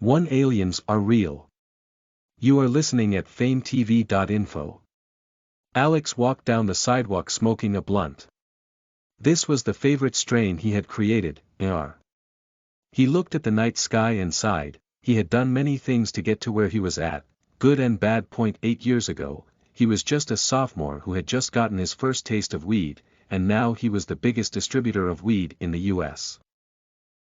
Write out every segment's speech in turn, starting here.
One, aliens are real. You are listening at FameTV.info. Alex walked down the sidewalk smoking a blunt. This was the favorite strain he had created, AR. He looked at the night sky and sighed. He had done many things to get to where he was at, good and bad. 8 years ago, he was just a sophomore who had just gotten his first taste of weed, and now he was the biggest distributor of weed in the U.S.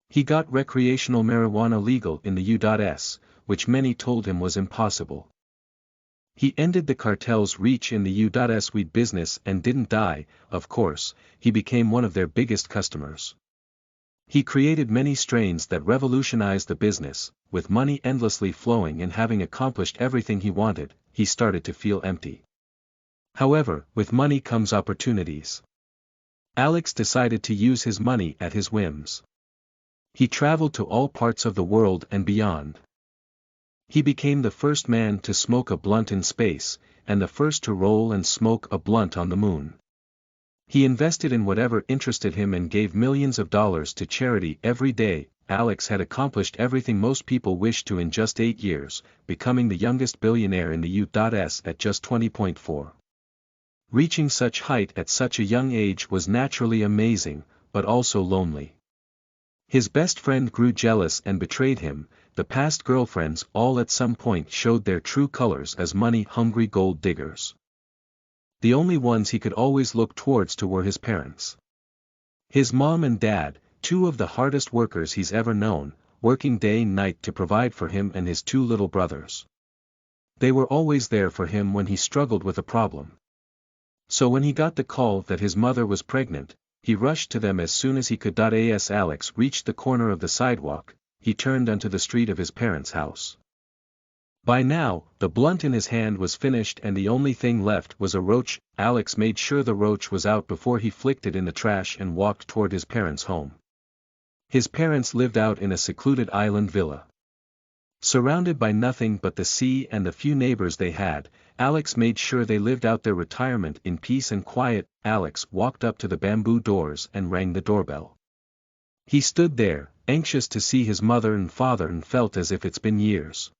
He got recreational marijuana legal in the U.S., which many told him was impossible. He ended the cartel's reach in the U.S. weed business and didn't die. Of course, he became one of their biggest customers. He created many strains that revolutionized the business. With money endlessly flowing and having accomplished everything he wanted, he started to feel empty. However, with money comes opportunities. Alex decided to use his money at his whims. He traveled to all parts of the world and beyond. He became the first man to smoke a blunt in space, and the first to roll and smoke a blunt on the moon. He invested in whatever interested him and gave millions of dollars to charity every day. Alex had accomplished everything most people wished to in just 8 years, becoming the youngest billionaire in the U.S. at just 20.4. Reaching such height at such a young age was naturally amazing, but also lonely. His best friend grew jealous and betrayed him. The past girlfriends all at some point showed their true colors as money-hungry gold diggers. The only ones he could always look towards to were his parents. His mom and dad, two of the hardest workers he's ever known, working day and night to provide for him and his 2 little brothers. They were always there for him when he struggled with a problem. So when he got the call that his mother was pregnant, he rushed to them as soon as he could. As Alex reached the corner of the sidewalk, he turned onto the street of his parents' house. By now, the blunt in his hand was finished and the only thing left was a roach. Alex made sure the roach was out before he flicked it in the trash and walked toward his parents' home. His parents lived out in a secluded island villa. Surrounded by nothing but the sea and the few neighbors they had, Alex made sure they lived out their retirement in peace and quiet. Alex walked up to the bamboo doors and rang the doorbell. He stood there, anxious to see his mother and father, and felt as if it's been years.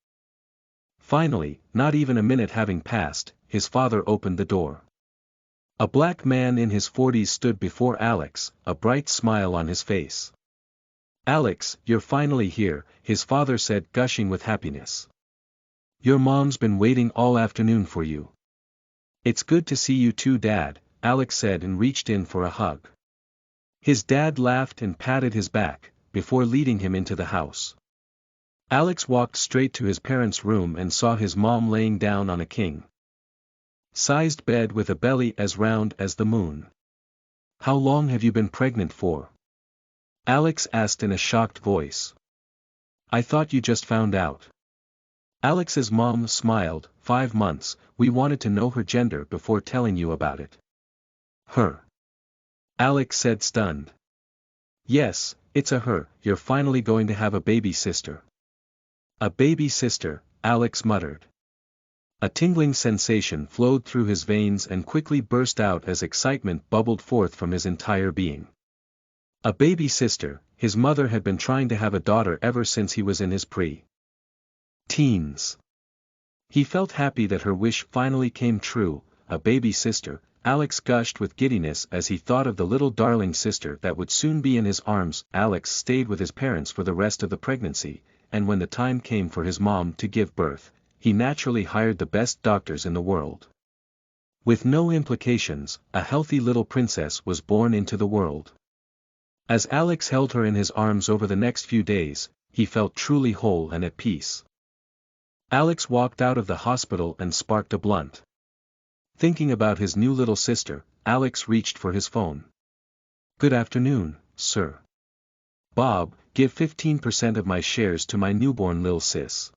Finally, not even a minute having passed, his father opened the door. A black man in his 40s stood before Alex, a bright smile on his face. "Alex, you're finally here," his father said, gushing with happiness. "Your mom's been waiting all afternoon for you." "It's good to see you too, Dad," Alex said and reached in for a hug. His dad laughed and patted his back, before leading him into the house. Alex walked straight to his parents' room and saw his mom laying down on a king-sized bed with a belly as round as the moon. "How long have you been pregnant for?" Alex asked in a shocked voice. "I thought you just found out." Alex's mom smiled. 5 months, we wanted to know her gender before telling you about it." "Her?" Alex said, stunned. "Yes, it's a her. You're finally going to have a baby sister." "A baby sister," Alex muttered. A tingling sensation flowed through his veins and quickly burst out as excitement bubbled forth from his entire being. A baby sister. His mother had been trying to have a daughter ever since he was in his pre-teens. He felt happy that her wish finally came true. A baby sister. Alex gushed with giddiness as he thought of the little darling sister that would soon be in his arms. Alex stayed with his parents for the rest of the pregnancy, and when the time came for his mom to give birth, he naturally hired the best doctors in the world. With no implications, a healthy little princess was born into the world. As Alex held her in his arms over the next few days, he felt truly whole and at peace. Alex walked out of the hospital and sparked a blunt. Thinking about his new little sister, Alex reached for his phone. "Good afternoon, sir. Bob, give 15% of my shares to my newborn lil sis.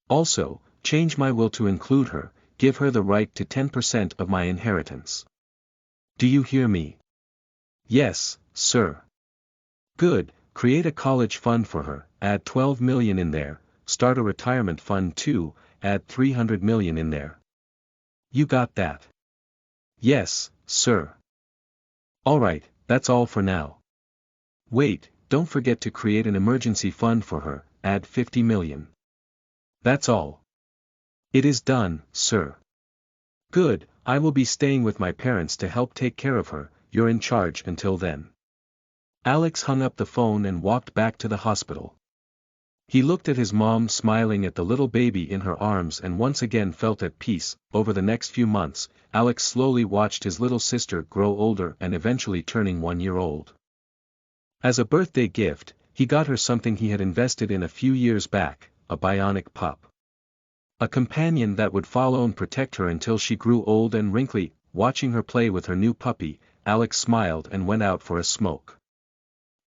Also, change my will to include her, give her the right to 10% of my inheritance. Do you hear me?" "Yes, sir." "Good, create a college fund for her, add 12 million in there, start a retirement fund too, add 300 million in there. You got that?" "Yes, sir." "Alright, that's all for now. Wait, don't forget to create an emergency fund for her," add 50 million. That's all. It is done, sir. Good, I will be staying with my parents to help take care of her, you're in charge until then. Alex hung up the phone and walked back to the hospital. He looked at his mom smiling at the little baby in her arms and once again felt at peace. Over the next few months, Alex slowly watched his little sister grow older and eventually turning 1 year old. As a birthday gift, he got her something he had invested in a few years back, a bionic pup. A companion that would follow and protect her until she grew old and wrinkly. Watching her play with her new puppy, Alex smiled and went out for a smoke.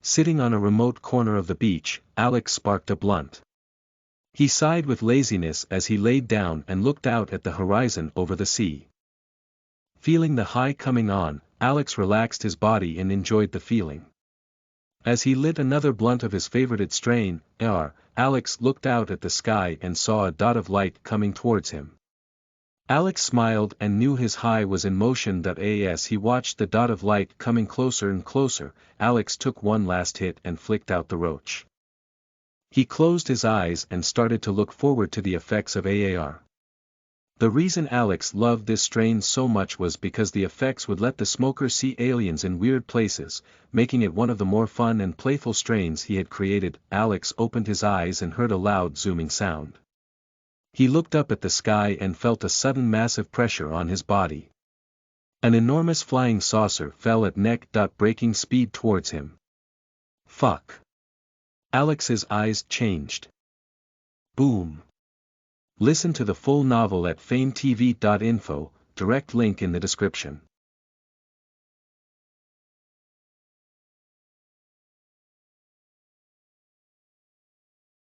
Sitting on a remote corner of the beach, Alex sparked a blunt. He sighed with laziness as he laid down and looked out at the horizon over the sea. Feeling the high coming on, Alex relaxed his body and enjoyed the feeling. As he lit another blunt of his favorited strain, Alex looked out at the sky and saw a dot of light coming towards him. Alex smiled and knew his high was in motion. As he watched the dot of light coming closer and closer, Alex took one last hit and flicked out the roach. He closed his eyes and started to look forward to the effects of AAR. The reason Alex loved this strain so much was because the effects would let the smoker see aliens in weird places, making it one of the more fun and playful strains he had created. Alex opened his eyes and heard a loud zooming sound. He looked up at the sky and felt a sudden massive pressure on his body. An enormous flying saucer fell at neck-breaking speed towards him. Fuck. Alex's eyes changed. Boom. Listen to the full novel at FameTV.info, direct link in the description.